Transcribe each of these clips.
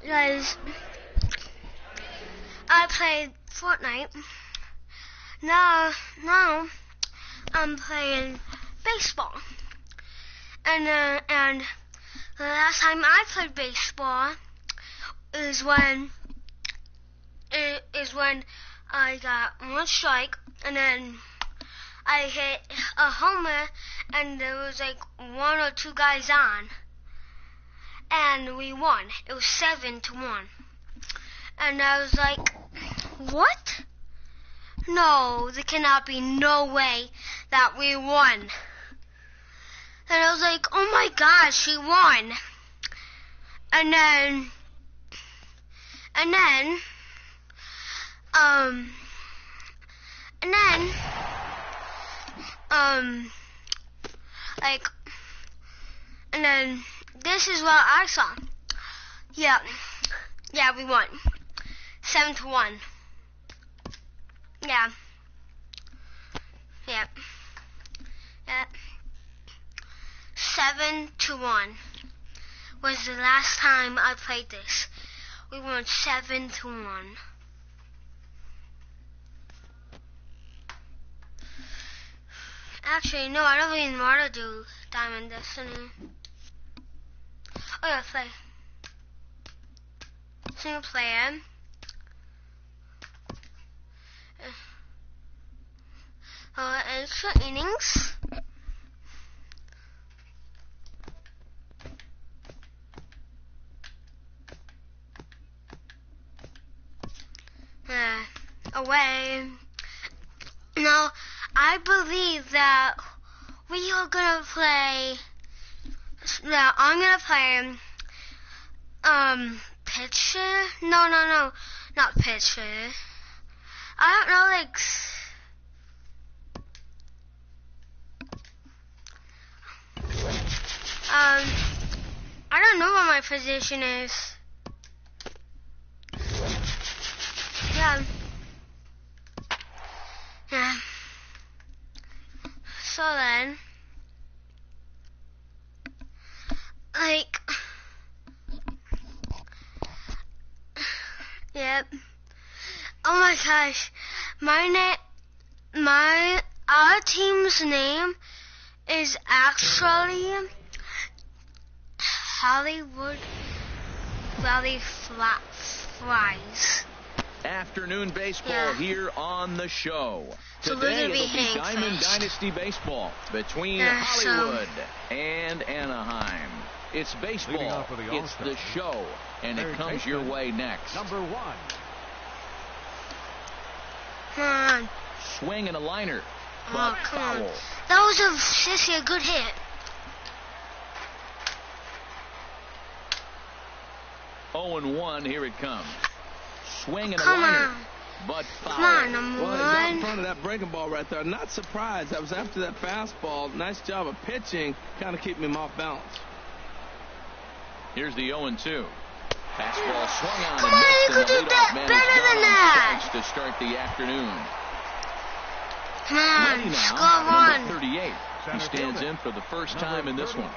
guys, I played Fortnite. Now I'm playing baseball. And the last time I played baseball is when I got one strike, and then I hit a homer, and there was like one or two guys on, and we won. It was 7-1, and I was like, what? No, there cannot be no way that we won. And I was like, oh my gosh, he won. And then this is what I saw. Yeah, we won. 7-1. Yeah. 7-1 was the last time I played this. We won 7-1. Actually, no, I don't even want to do Diamond Destiny. Oh yeah, play. Single player. Extra innings. Away. No, I believe that we are gonna play. That I'm gonna play. Pitcher? No, not pitcher. I don't know, like. I don't know what my position is. Yeah. So then, like, yep. Oh my gosh, our team's name is actually Hollywood Valley Flies. Afternoon baseball here on the show. So Today it'll be Diamond Dynasty baseball between Hollywood and Anaheim. It's baseball. It's the show, and it comes your way next. Number 1. Come on. Swing and a liner. Oh, come on. Foul. That was a good hit. 0-1, here it comes. Swing and a Come liner. on. But foul. Come on, number Well, he's out in one. front of that breaking ball right there. Not surprised. I was after that fastball. Nice job of pitching, kind of keeping him off balance. Here's the 0-2. Fastball swung on Come and on, missed, you could and the do that leadoff man better is than gone that. twice to start the afternoon. Come on, Ready now, score number one. 38. He stands in for the first time in this one.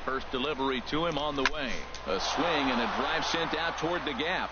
First delivery to him on the way. A swing and a drive sent out toward the gap.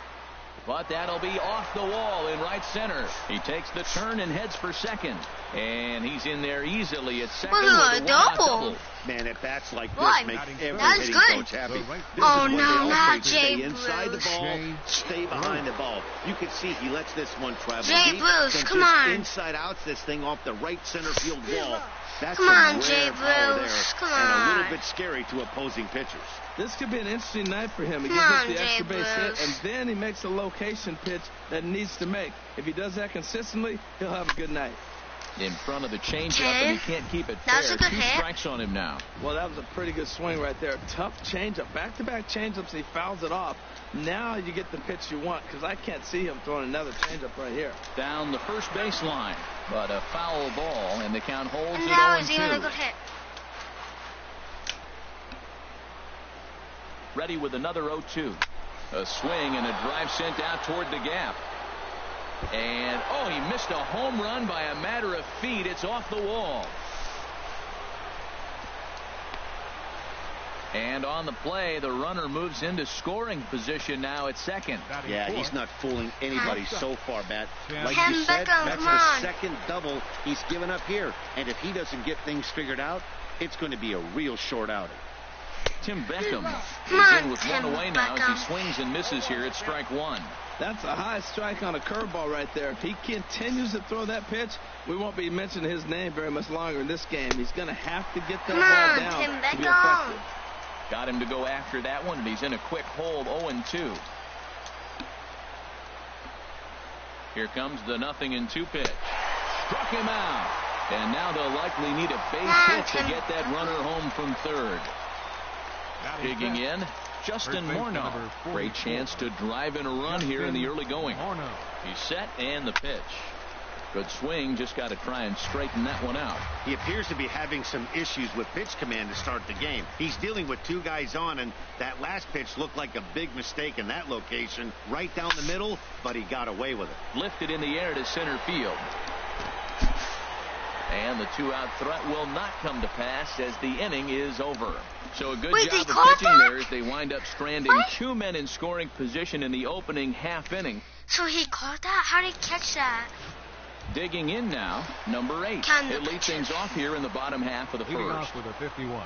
But that'll be off the wall in right center. He takes the turn and heads for second. And he's in there easily at second. Look, with a a one-out double. Man, at bats like What? this make every That's hitting good. coach happy. This Oh, is what no, they all not say, stay Jay inside the Bruce. ball, stay behind the ball. You can see he lets this one travel Jay deep. Bruce, then come just on. inside out this thing off the right center field wall. That's Come some on, rare Jay power Bruce, there, come and a on. little bit scary to opposing pitchers. This could be an interesting night for him. He Come gives on, up the extra Jay base hit, Bruce. and then he makes a location pitch that he needs to make. If he does that consistently, he'll have a good night. In front of the changeup, Okay. and he can't keep it That's fair. a good 2 hit. strikes on him now. Well, that was a pretty good swing right there. Tough changeup. Back-to-back changeups, and he fouls it off. Now you get the pitch you want, because I can't see him throwing another changeup right here. Down the first baseline, but a foul ball, and the count holds And at that was even a 0-2. good hit. Ready with another 0-2. A swing and a drive sent out toward the gap. And, oh, he missed a home run by a matter of feet. It's off the wall. And on the play, the runner moves into scoring position now at second. Yeah, he's not fooling anybody so far, Matt. Like Ken you said, Beckham, that's come the on. second double he's given up here. And if he doesn't get things figured out, it's going to be a real short outing. Tim Beckham Come is on, in with Tim one away now as he Beckham. swings and misses here at strike one. That's a high strike on a curveball right there. If he continues to throw that pitch, we won't be mentioning his name very much longer in this game. He's going to have to get that Come ball on, down Tim to be Beckham. effective. Got him to go after that one, and he's in a quick hold, 0-2. Here comes the 0-2 pitch. Struck him out. And now they'll likely need a base hit to get that runner home from third. Digging in, Justin Morneau. Great chance to drive in a run here in the early going. He's set and the pitch. Good swing, just got to try and straighten that one out. He appears to be having some issues with pitch command to start the game. He's dealing with two guys on, and that last pitch looked like a big mistake in that location. Right down the middle, but he got away with it. Lifted in the air to center field. And the two-out threat will not come to pass as the inning is over. So a good Wait, job they of called pitching that? there as they wind up stranding What? two men in scoring position in the opening half inning. So he caught that? How did he catch that? Digging in now, number 8. Can the It leads things off here in the bottom half of the Leading first. off with a 51.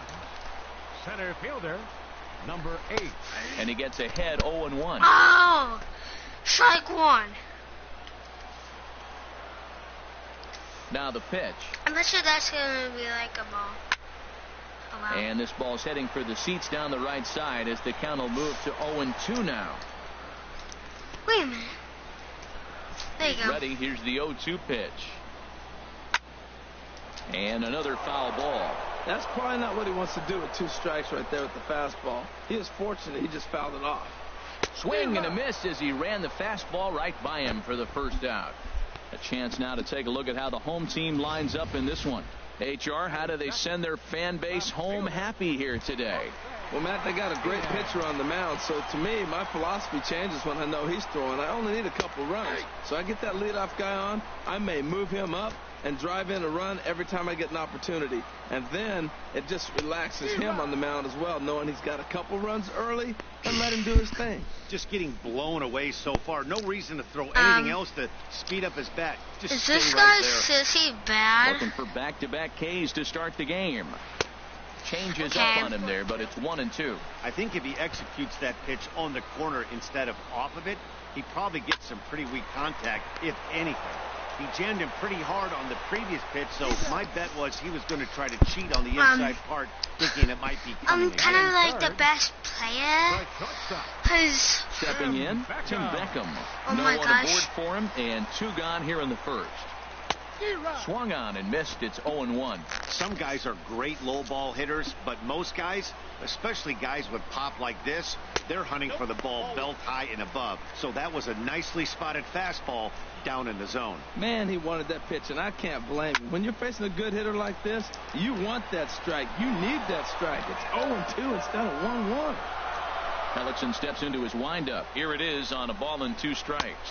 Center fielder, number 8. And he gets ahead 0-1. Oh, strike one. Now the pitch. I'm not sure that's gonna be like a ball. Oh, wow. And this ball's heading for the seats down the right side as the count will move to 0-2 now. Wait a minute. There you go. Ready, here's the 0-2 pitch. And another foul ball. That's probably not what he wants to do with two strikes right there with the fastball. He is fortunate he just fouled it off. Swing and a miss as he ran the fastball right by him for the first out. A chance now to take a look at how the home team lines up in this one. HR, how do they send their fan base home happy here today? Well, Matt, they got a great pitcher on the mound, so to me, my philosophy changes when I know he's throwing. I only need a couple runs. So I get that leadoff guy on, I may move him up and drive in a run every time I get an opportunity. And then it just relaxes him on the mound as well, knowing he's got a couple runs early and let him do his thing. Just getting blown away so far. No reason to throw anything else to speed up his bat. Just Is stay this right guy there. sissy bad? Looking for back-to-back Ks to start the game. Changes Okay. up on him there, but it's 1-2. I think if he executes that pitch on the corner instead of off of it, he probably gets some pretty weak contact, if anything. He jammed him pretty hard on the previous pitch, so my bet was he was going to try to cheat on the inside part, thinking it might be coming I'm in. kind of like the best player. Cause Stepping in, Tim Beckham. Oh no my one gosh. aboard for him, and 2 gone here in the first. Swung on and missed. It's 0-1. Some guys are great low ball hitters, but most guys, especially guys with pop like this, they're hunting for the ball belt high and above. So that was a nicely spotted fastball down in the zone. Man, he wanted that pitch, and I can't blame him. When you're facing a good hitter like this, you want that strike. You need that strike. It's 0-2 instead of 1-1. Hellickson steps into his windup. Here it is on a ball and 2 strikes.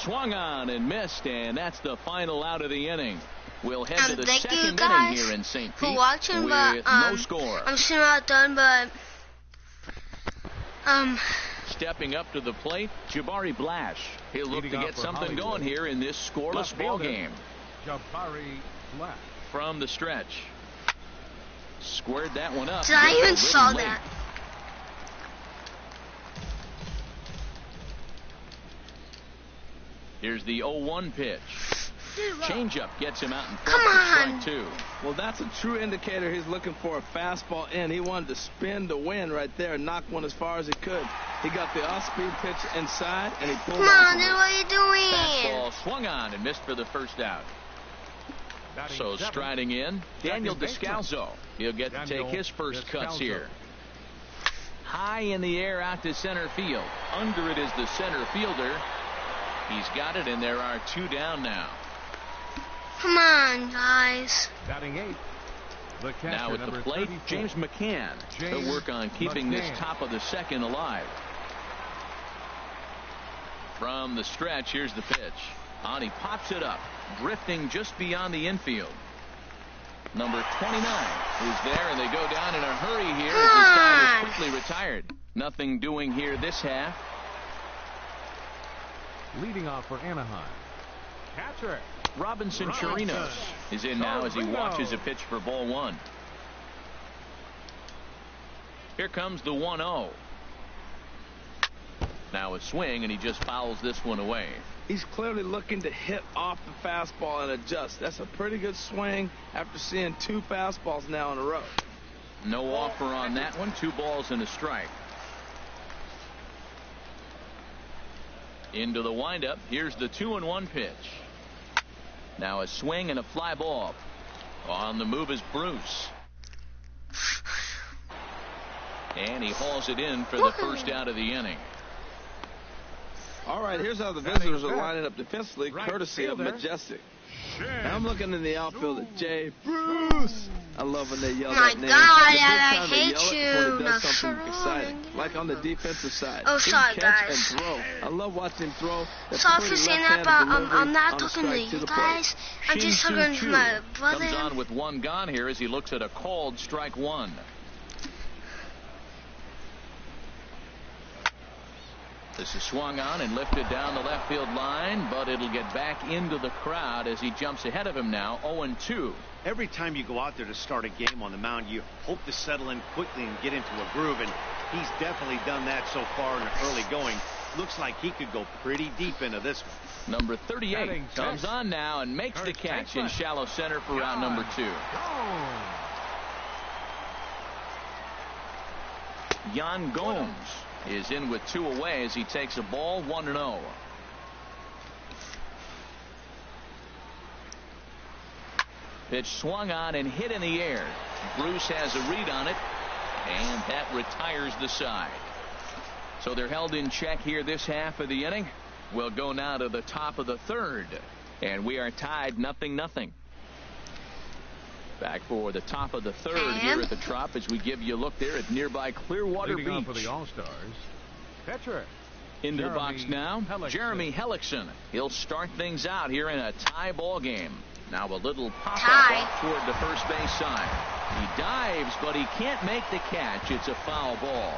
Swung on and missed, and that's the final out of the inning. We'll head to the thank you second inning guys here in St. for Pete watching, with but no score. I'm still not done, but Stepping up to the plate, Jabari Blash. He'll look to Leading off get for something going here in this scoreless Left ball fielder, game. Jabari Black. From the stretch. Squared that one up. did I Just a even little saw late. that? Here's the 0-1 pitch. Changeup gets him out in front Come for on. strike 2. Well, that's a true indicator he's looking for a fastball in. He wanted to spin to win right there and knock one as far as he could. He got the off-speed pitch inside, and he pulled Come off on, of dude, it. what are you doing? Fastball swung on and missed for the first out. Batting So seventh, striding in, Daniel second baseman. Descalzo. He'll get to take Daniel his first cuts Descalzo. here. High in the air out to center field. Under it is the center fielder. He's got it, and there are 2 down now. Come on, guys. Batting 8th. The catcher, Now at the number plate, 34. James McCann. James He'll work on keeping this McCann. top of the second alive. From the stretch, here's the pitch. On, he pops it up, drifting just beyond the infield. Number 29 is there, and they go down in a hurry here as this guy was quickly retired. Nothing doing here this half. Leading off for Anaheim, catcher Robinson Chirinos is in now as he watches a pitch for ball one. Here comes the 1-0. Now a swing, and he just fouls this one away. He's clearly looking to hit off the fastball and adjust. That's a pretty good swing after seeing 2 fastballs now in a row. No offer on that one. 2 balls and a strike. Into the windup. Here's the 2-1 pitch. Now a swing and a fly ball. On the move is Bruce. And he hauls it in for the first out of the inning. All right, here's how the visitors are lining up defensively, courtesy of Majestic. And I'm looking in the outfield at Jay Bruce. I love when they yell that name. My God, I hate you. When it does something exciting, like on the defensive side. Oh, sorry, He catch guys. and throw. I love watching him throw. Sorry for saying that, but I'm not talking to you guys. I'm just talking to my brother. Comes on with 1 gone here as he looks at a called strike 1. This is swung on and lifted down the left field line, but it'll get back into the crowd as he jumps ahead of him now, 0-2. Every time you go out there to start a game on the mound, you hope to settle in quickly and get into a groove, and he's definitely done that so far in the early going. Looks like he could go pretty deep into this one. Number 38 comes on now and makes the catch in shallow center for round number 2. Yan Gomes is in with 2 away as he takes a ball, 1-0. Pitch swung on and hit in the air. Bruce has a read on it, and that retires the side. So they're held in check here this half of the inning. We'll go now to the top of the 3rd, and we are tied 0-0. Back for the top of the 3rd here at the Trop as we give you a look there at nearby Clearwater Leading Beach. off for the All-Stars, catcher Into the box now, Jeremy Hellickson. He'll start things out here in a tie ball game. Now a little pop-up off toward the first base side. He dives, but he can't make the catch. It's a foul ball.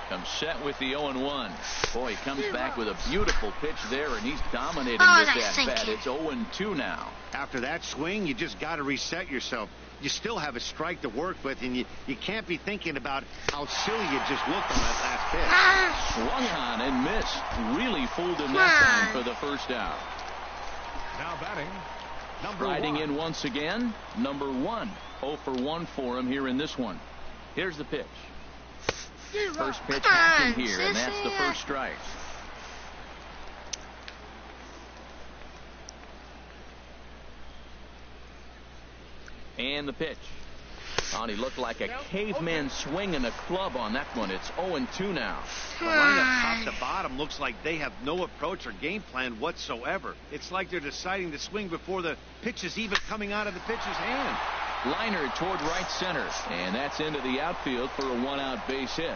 Comes set with the 0-1. Boy, he comes back with a beautiful pitch there, and he's dominating with that bat. It's 0-2 now. After that swing, you just got to reset yourself. You still have a strike to work with, and you can't be thinking about how silly you just looked on that last pitch. Swung on and missed. Really fooled him that time for the first out. Now batting, number Riding 1. in once again, number 1. 0 for 1 for him here in this one. Here's the pitch. First pitch happened here, and that's the first strike. And the pitch. Oh, he looked like a caveman swinging a club on that one. It's 0-2 now. The lineup top to bottom looks like they have no approach or game plan whatsoever. It's like they're deciding to swing before the pitch is even coming out of the pitcher's hand. Liner toward right center, and that's into the outfield for a 1-out base hit.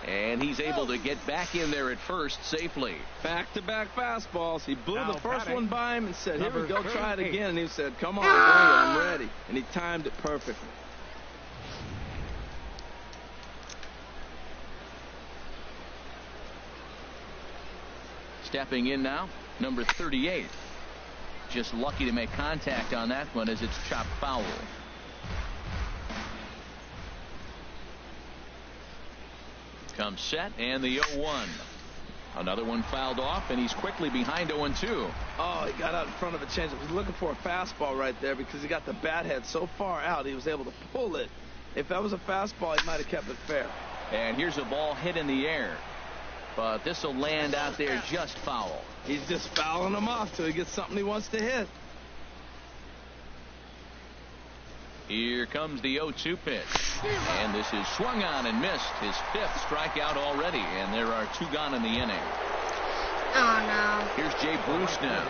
And he's able to get back in there at first safely. Back-to-back fastballs. He blew Now the first batting, one by him and said, here we go, try it 38. again. And he said, come on, bring it, I'm ready. And he timed it perfectly. Stepping in now, number 38. Just lucky to make contact on that one as it's chopped foul. Comes set, and the 0-1. Another one fouled off, and he's quickly behind 0-2. Oh, he got out in front of a changeup. He's looking for a fastball right there because he got the bat head so far out he was able to pull it. If that was a fastball, he might have kept it fair. And here's a ball hit in the air. But this will land out there just foul. He's just fouling him off till he gets something he wants to hit. Here comes the 0-2 pitch. And this is swung on and missed. His 5th strikeout already. And there are 2 gone in the inning. Oh, no. Here's Jay Bruce now.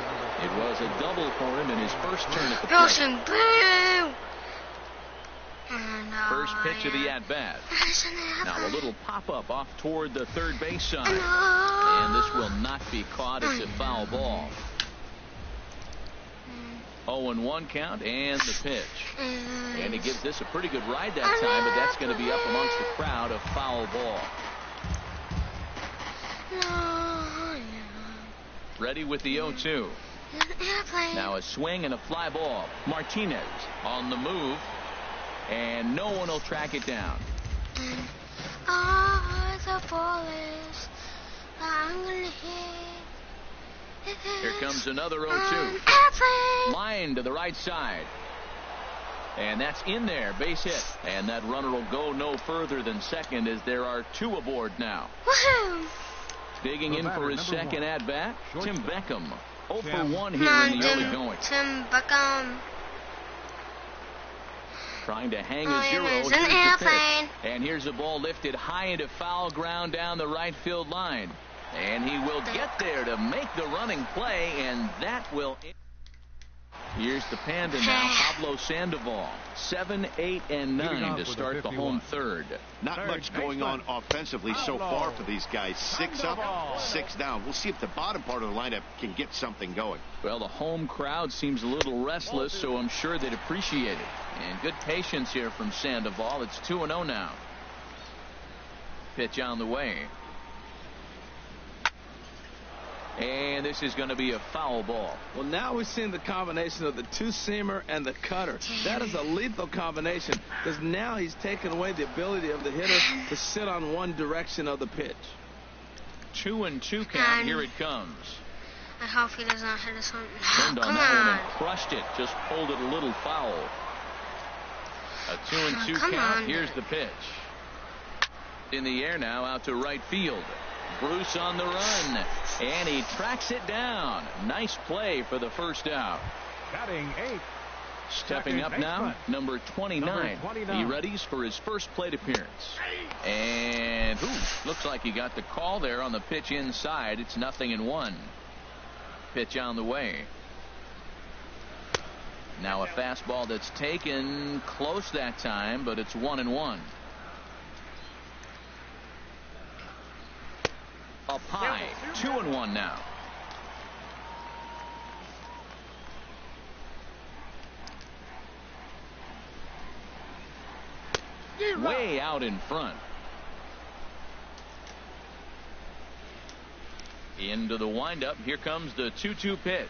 It was a double for him in his first turn at the plate. Wilson, boo! Oh, no. First pitch of the at-bat. Now a little pop-up off toward the third base side. And this will not be caught. It's a foul ball. 0-1 count and the pitch. And he gives this a pretty good ride that time, but that's going to be up amongst the crowd. A foul ball. Ready with the 0-2. Now a swing and a fly ball. Martinez on the move, and no one will track it down. The ball is, I'm gonna hit. Here comes another 0-2. Line to the right side. And that's in there. Base hit. And that runner will go no further than second as there are two aboard now. Digging in for his second at-bat, Tim Beckham. 0 for 1 here in the early going. Tim Beckham. Trying to hang a zero. Here's the pitch. And here's a ball lifted high into foul ground down the right field line. And he will get there to make the running play, and that will... Here's the Panda now, Pablo Sandoval. 7, 8, and 9 to start the home third. Not much going on offensively so far for these guys. 6 up, 6 down. We'll see if the bottom part of the lineup can get something going. Well, the home crowd seems a little restless, so I'm sure they'd appreciate it. And good patience here from Sandoval. It's 2-0 now. Pitch on the way. And this is going to be a foul ball. Well, now we're seeing the combination of the two-seamer and the cutter. That is a lethal combination because now he's taken away the ability of the hitter to sit on one direction of the pitch. 2-2 count. Here it comes. I hope he does not hit this one. Turned on that one and crushed it. Just pulled it a little foul. A 2-2 count. Here's the pitch. In the air now, out to right field. Bruce on the run, and he tracks it down. Nice play for the first out. Batting 8. Stepping up now, number 29. He readies for his first plate appearance. And looks like he got the call there on the pitch inside. It's 0-1. Pitch on the way. Now a fastball that's taken close that time, but it's 1-1. Up high, 2-1 now. Way out in front. Into the windup. Here comes the 2-2 pitch.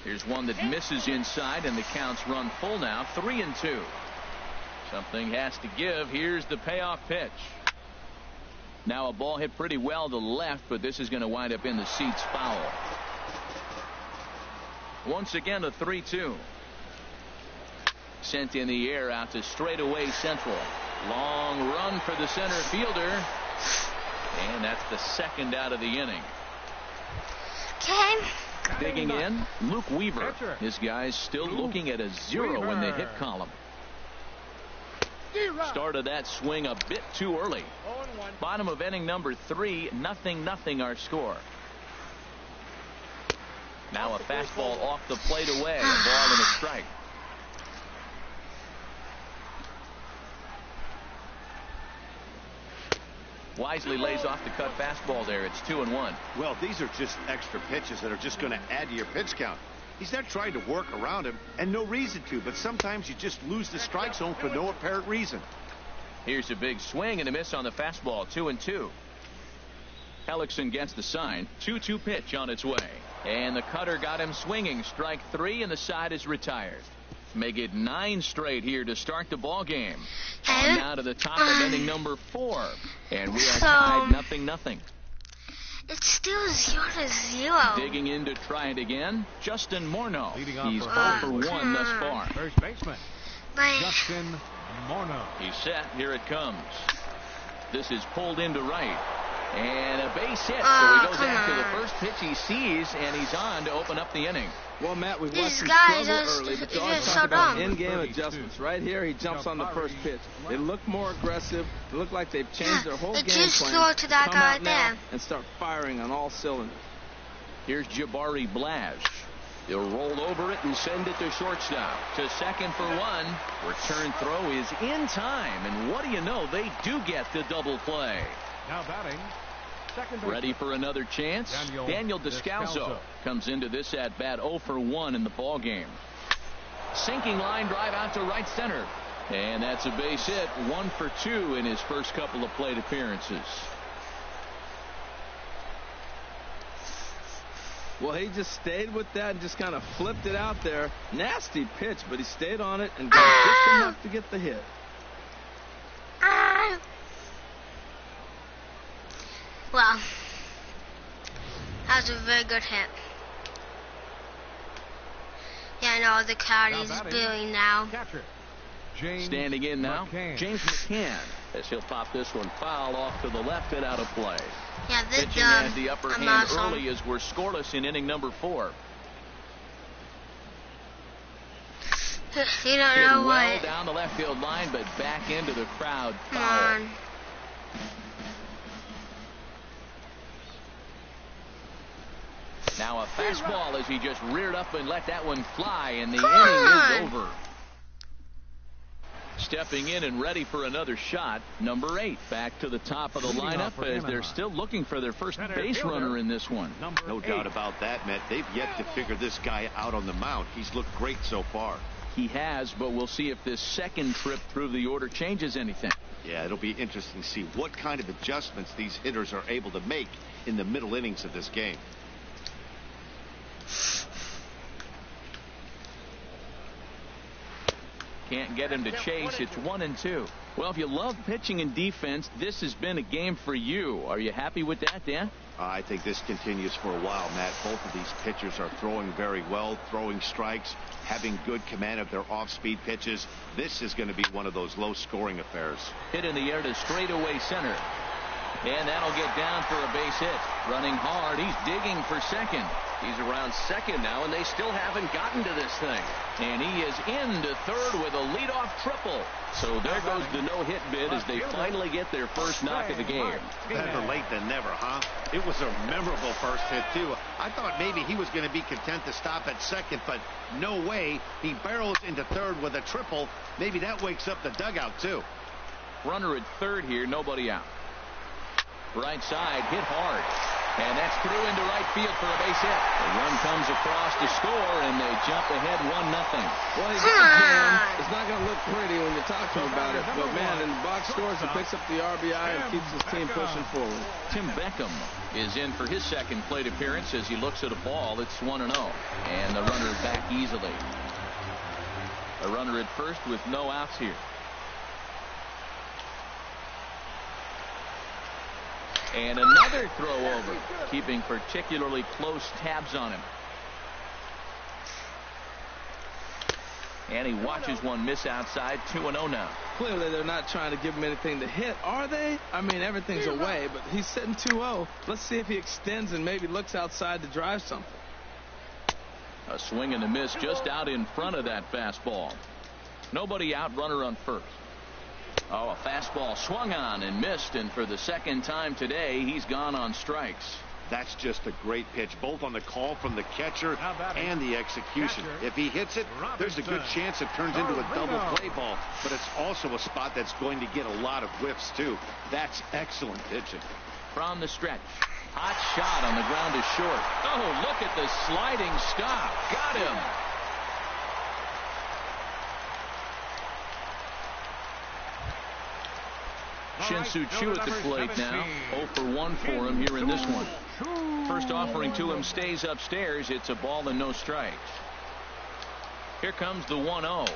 Here's one that misses inside, and the counts run full now. 3-2. Something has to give. Here's the payoff pitch. Now a ball hit pretty well to the left, but this is going to wind up in the seats foul. Once again, a 3-2. Sent in the air out to straightaway central. Long run for the center fielder. And that's the second out of the inning. Okay. Digging in, Luke Weaver. This guy's still looking at a 0 in the hit column. Started that swing a bit too early. Bottom of inning number 3, 0-0 our score. Now a fastball off the plate away. A ball and a strike. Wisely lays off the cut fastball there. It's 2-1. Well, these are just extra pitches that are just going to add to your pitch count. He's not trying to work around him, and no reason to, but sometimes you just lose the strike zone for no apparent reason. Here's a big swing and a miss on the fastball. 2-2. Hellickson gets the sign. 2-2 pitch on its way. And the cutter got him swinging. Strike 3, and the side is retired. Make it 9 straight here to start the ball game. On now to the top of inning number 4. And we are tied 0-0. It's still 0-0. Digging in to try it again, Justin Morneau. He's 0 for 1 thus far. First baseman, Justin Morneau. He's set. Here it comes. This is pulled into right. And a base hit. So he goes after the first pitch he sees, and he's on to open up the inning. Well, Matt, we've watched him struggle early, but you always talk about in-game adjustments. Right here, he jumps on the first pitch. They look more aggressive. They look like they've changed their whole game plan. To that guy there and start firing on all cylinders. Here's Jabari Blash. He'll roll over it and send it to shortstop. To second for 1. Return throw is in time, and what do you know? They do get the double play. Now batting, second baseman. Ready for another chance? Daniel Descalso comes into this at bat 0 for 1 in the ball game. Sinking line drive out to right center. And that's a base hit. 1 for 2 in his first couple of plate appearances. Well, he just stayed with that and just kind of flipped it out there. Nasty pitch, but he stayed on it and got just enough to get the hit. Well, that was a very good hit. Yeah, I know the crowd is booing now. Catcher, Standing in now, McCann. James McCann, as he'll pop this one foul off to the left and out of play. Yeah, this Pitching had the upper I'm hand awesome. early as we're scoreless in inning number 4. You don't Hit know well what. down the left field line, but back into the crowd. Come Foul. on. Now a fastball as he just reared up and let that one fly, and the Come inning is on. over. Stepping in and ready for another shot, number 8 back to the top of the Leading lineup off for as they're Anaheim. still looking for their first Center base fielder, runner in this one. Number No 8. doubt about that, Matt. They've yet to figure this guy out on the mound. He's looked great so far. He has, but we'll see if this second trip through the order changes anything. Yeah, it'll be interesting to see what kind of adjustments these hitters are able to make in the middle innings of this game. Can't get him to chase. It's 1-2. Well, if you love pitching and defense, this has been a game for you. Are you happy with that, Dan? I think this continues for a while, Matt. Both of these pitchers are throwing very well, throwing strikes, having good command of their off-speed pitches. This is going to be one of those low-scoring affairs. Hit in the air to straightaway center. And that'll get down for a base hit. Running hard. He's digging for second. He's around second now, and they still haven't gotten to this thing. And he is into third with a leadoff triple. So there goes the no-hit bid as they finally get their first knock of the game. Better late than never, huh? It was a memorable first hit, too. I thought maybe he was going to be content to stop at second, but no way. He barrels into third with a triple. Maybe that wakes up the dugout, too. Runner at third here, nobody out. Right side, hit hard. And that's through into right field for a base hit. The run comes across to score, and they jump ahead 1-0. Well, he got jammed. It's not going to look pretty when you're talking about it, but man, in the box scores, he picks up the RBI and keeps his team pushing forward. Tim Beckham is in for his second plate appearance as he looks at a ball. It's 1-0, and the runner back easily. A runner at first with no outs here. And another throw over, keeping particularly close tabs on him. And he watches one miss outside. 2-0 now. Clearly, they're not trying to give him anything to hit, are they? I mean, everything's away, but he's sitting 2-0. Let's see if he extends and maybe looks outside to drive something. A swing and a miss just out in front of that fastball. Nobody out, runner on first. Oh, a fastball swung on and missed, and for the second time today, he's gone on strikes. That's just a great pitch, both on the call from the catcher and the execution. If he hits it, there's a good chance it turns into a double play ball, but it's also a spot that's going to get a lot of whiffs, too. That's excellent pitching. From the stretch. Hot shot on the ground is short. Oh, look at the sliding stop. Got him. Shin-Soo Choo at the plate now. 0 for 1 for him here in this one. First offering to him stays upstairs. It's a ball and no strikes. Here comes the 1-0.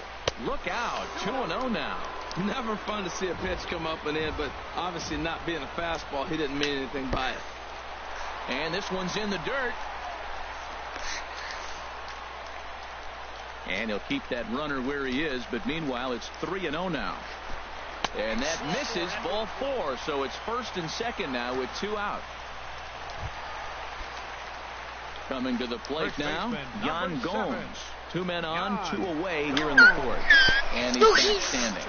Look out. 2-0 now. Never fun to see a pitch come up and in, but obviously not being a fastball, he didn't mean anything by it. And this one's in the dirt. And he'll keep that runner where he is, but meanwhile it's 3-0 now. And that misses, ball 4, so it's first and second now with 2 out. Coming to the plate now, Yan Gomes. 2 men on, 2 away here in the 4th. And he's back standing.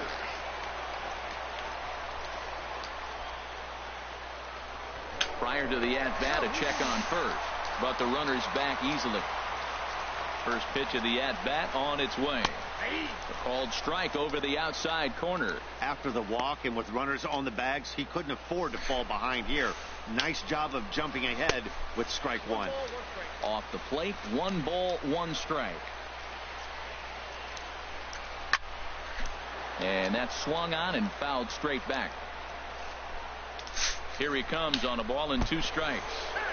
Prior to the at-bat, a check on first, but the runner's back easily. First pitch of the at-bat on its way. A called strike over the outside corner. After the walk and with runners on the bags, he couldn't afford to fall behind here. Nice job of jumping ahead with strike 1. Off the plate, 1 ball, 1 strike. And that's swung on and fouled straight back. Here he comes on a ball and 2 strikes.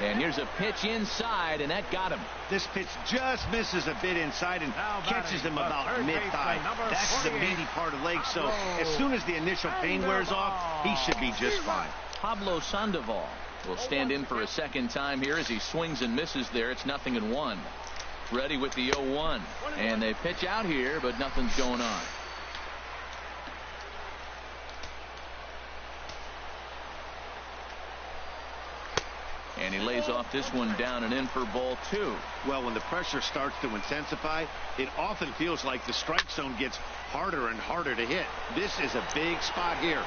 And here's a pitch inside, and that got him. This pitch just misses a bit inside and catches him about mid-thigh. That's the meaty part of the leg, so as soon as the initial pain wears off, he should be just fine. Pablo Sandoval will stand in for a second time here as he swings and misses there. It's 0-1. Ready with the 0-1. And they pitch out here, but nothing's going on. And he lays off this one down and in for ball 2. Well, when the pressure starts to intensify, it often feels like the strike zone gets harder and harder to hit. This is a big spot here.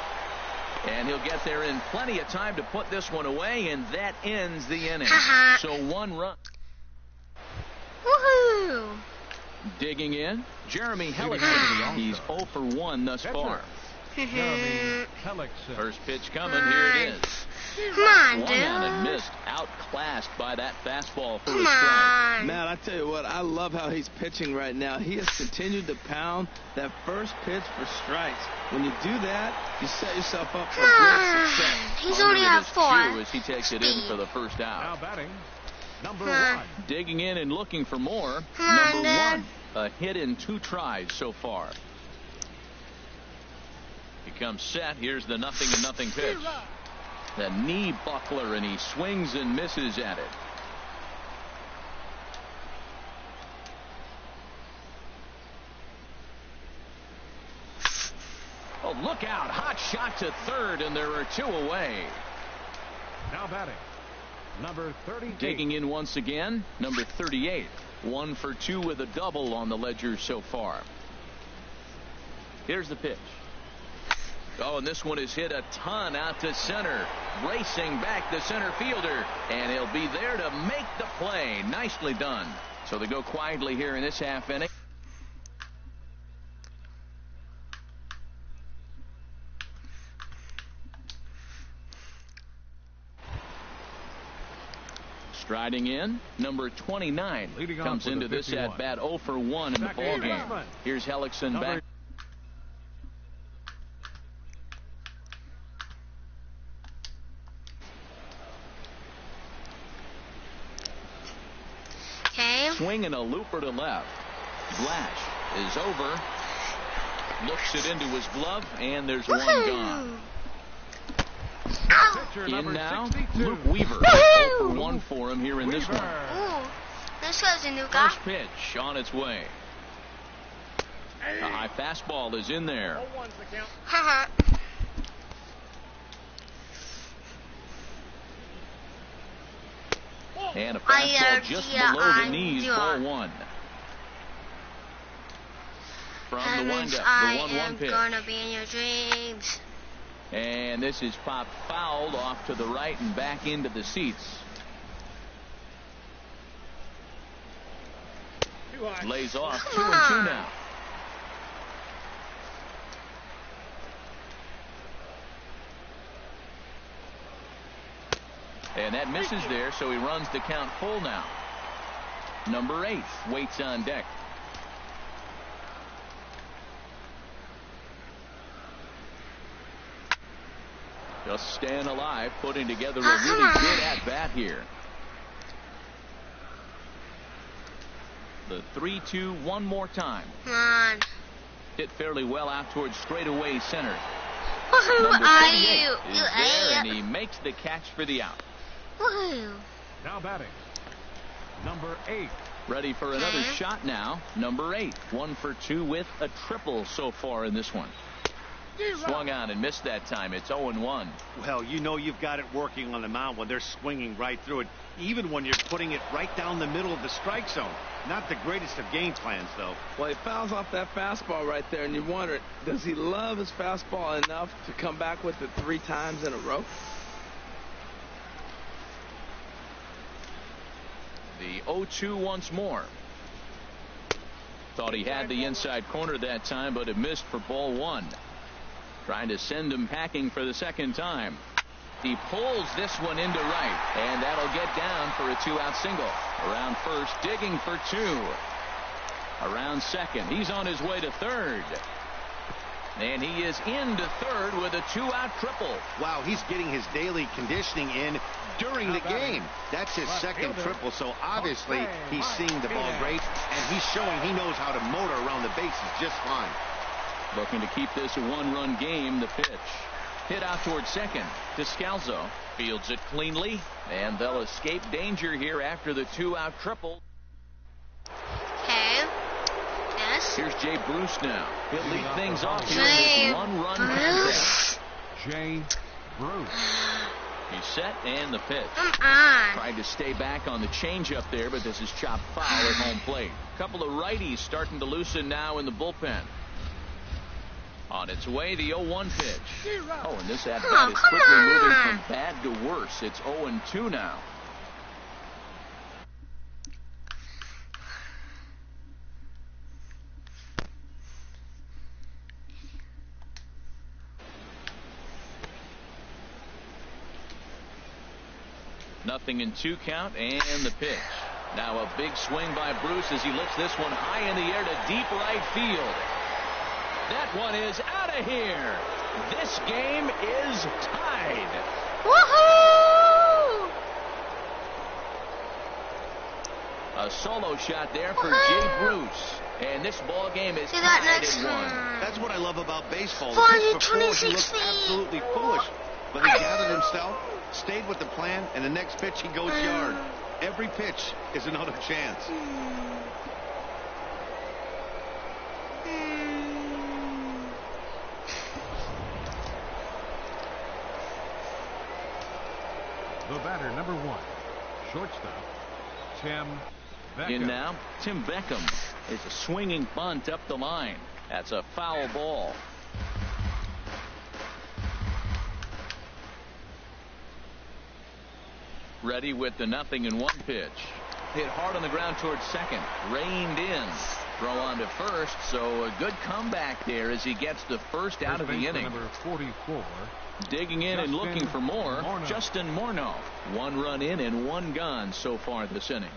And he'll get there in plenty of time to put this one away, and that ends the inning. So 1 run. Woohoo! Digging in, Jeremy Hellickson. He's 0 for 1 thus far. First pitch coming. Here it is. Come on, dude. Swung on and missed. Outclassed by that fastball for a Come strike. on. Man, I tell you what, I love how he's pitching right now. He has continued to pound that first pitch for strikes. When you do that, you set yourself up for great success. He's only at 4. As he takes it in for the first out. Now batting, number 1. Digging in and looking for more. Come on, Number Dad. 1. A hit in 2 tries so far. He comes set. Here's the 0-0 pitch. The knee buckler, and he swings and misses at it. Oh, look out. Hot shot to third, and there are 2 away. Now batting, number 38. Digging in once again, number 38. 1 for 2 with a double on the ledger so far. Here's the pitch. Oh, and this one is hit a ton out to center. Racing back the center fielder. And he'll be there to make the play. Nicely done. So they go quietly here in this half inning. Striding in, number 29 comes into this at bat 0 for 1 in the ball game. Here's Hellickson back. Swinging a looper to left. Blash is over. Looks it into his glove, and there's one gone. In now, Luke Weaver. 0 for 1 for him here in this one. Ooh, this guy's a new guy. First pitch on its way. A high fastball is in there. And a fastball just below the knees, ball 1. From the windup, the 1-1 pitch. Gonna be in your dreams. And this is popped fouled off to the right and back into the seats. Lays off 2-2 now. And that misses there, so he runs the count full now. Number 8 waits on deck. Just staying alive, putting together a really good at-bat here. The 3-2 one more time. Come on. Hit fairly well out towards straightaway center. Who Number are 38 you? is there, and he makes the catch for the out. Woohoo. Now batting, number 8. Ready for another shot now. Number 8. 1 for 2 with a triple so far in this one. Swung on and missed that time. It's 0-1. Well, you know you've got it working on the mound when they're swinging right through it, even when you're putting it right down the middle of the strike zone. Not the greatest of game plans, though. Well, he fouls off that fastball right there, and you wonder, does he love his fastball enough to come back with it 3 times in a row? The 0-2 once more. Thought he had the inside corner that time, but it missed for ball 1. Trying to send him packing for the second time. He pulls this one into right, and that'll get down for a 2-out single. Around first, digging for 2. Around second, he's on his way to third. And he is into third with a 2-out triple. Wow, he's getting his daily conditioning in during the game. That's his second triple, so obviously he's seeing the ball great, and he's showing he knows how to motor around the bases just fine. Looking to keep this a one-run game. The pitch. Hit out towards second. Descalzo fields it cleanly, and they'll escape danger here after the 2-out triple. Okay. Yes. Here's Jay Bruce now. He'll lead things off here Jay with one-run Bruce. contest. Jay Bruce. He's set, and the pitch. Come on. Tried to stay back on the changeup there, but this is chopped foul at home plate. A couple of righties starting to loosen now in the bullpen. On its way, the 0-1 pitch. Oh, and this at-bat is quickly moving from bad to worse. It's 0-2 now. Nothing in 2 count, and the pitch. Now a big swing by Bruce as he lifts this one high in the air to deep right field. That one is out of here. This game is tied. Woohoo! A solo shot there for Jay Bruce. And this ball game is See that tied next at 1. one. That's what I love about baseball. The Finally, pitch before, he 26 looked feet. absolutely foolish, but he gathered himself, stayed with the plan, and the next pitch he goes yard. Every pitch is another chance. The batter, number 1. Shortstop, Tim Beckham. In now, Tim Beckham is a swinging bunt up the line. That's a foul ball. Ready with the 0-1 pitch. Hit hard on the ground towards second. Reined in. Throw on to first, so a good comeback there as he gets the first out of the inning. Number 44. Digging in and looking for more, Morneau. Justin Morneau. 1 run in and 1 gone so far this inning.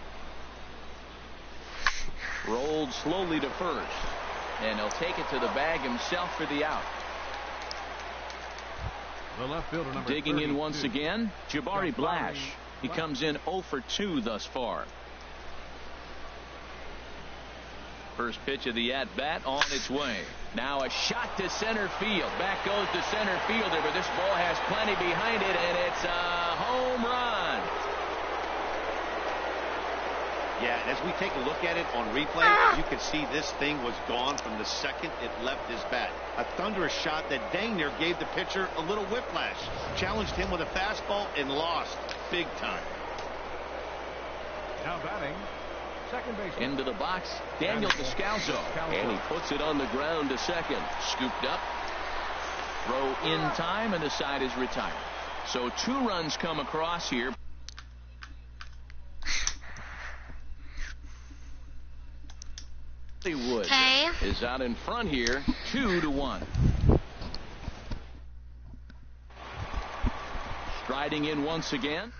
Rolled slowly to first, and he'll take it to the bag himself for the out. The left fielder, number Digging 32. in once again, Jabari Blash. He comes in 0 for 2 thus far. First pitch of the at-bat on its way. Now a shot to center field. Back goes the center fielder, but this ball has plenty behind it, and it's a home run. Yeah, and as we take a look at it on replay, you can see this thing was gone from the second it left his bat. A thunderous shot that dang near gave the pitcher a little whiplash. Challenged him with a fastball and lost big time. Now batting, second baseman. Into the box, Daniel Descalzo. And he puts it on the ground to second. Scooped up. Throw in time, and the side is retired. So 2 runs come across here. Wood is out in front here, 2-1. Striding in once again.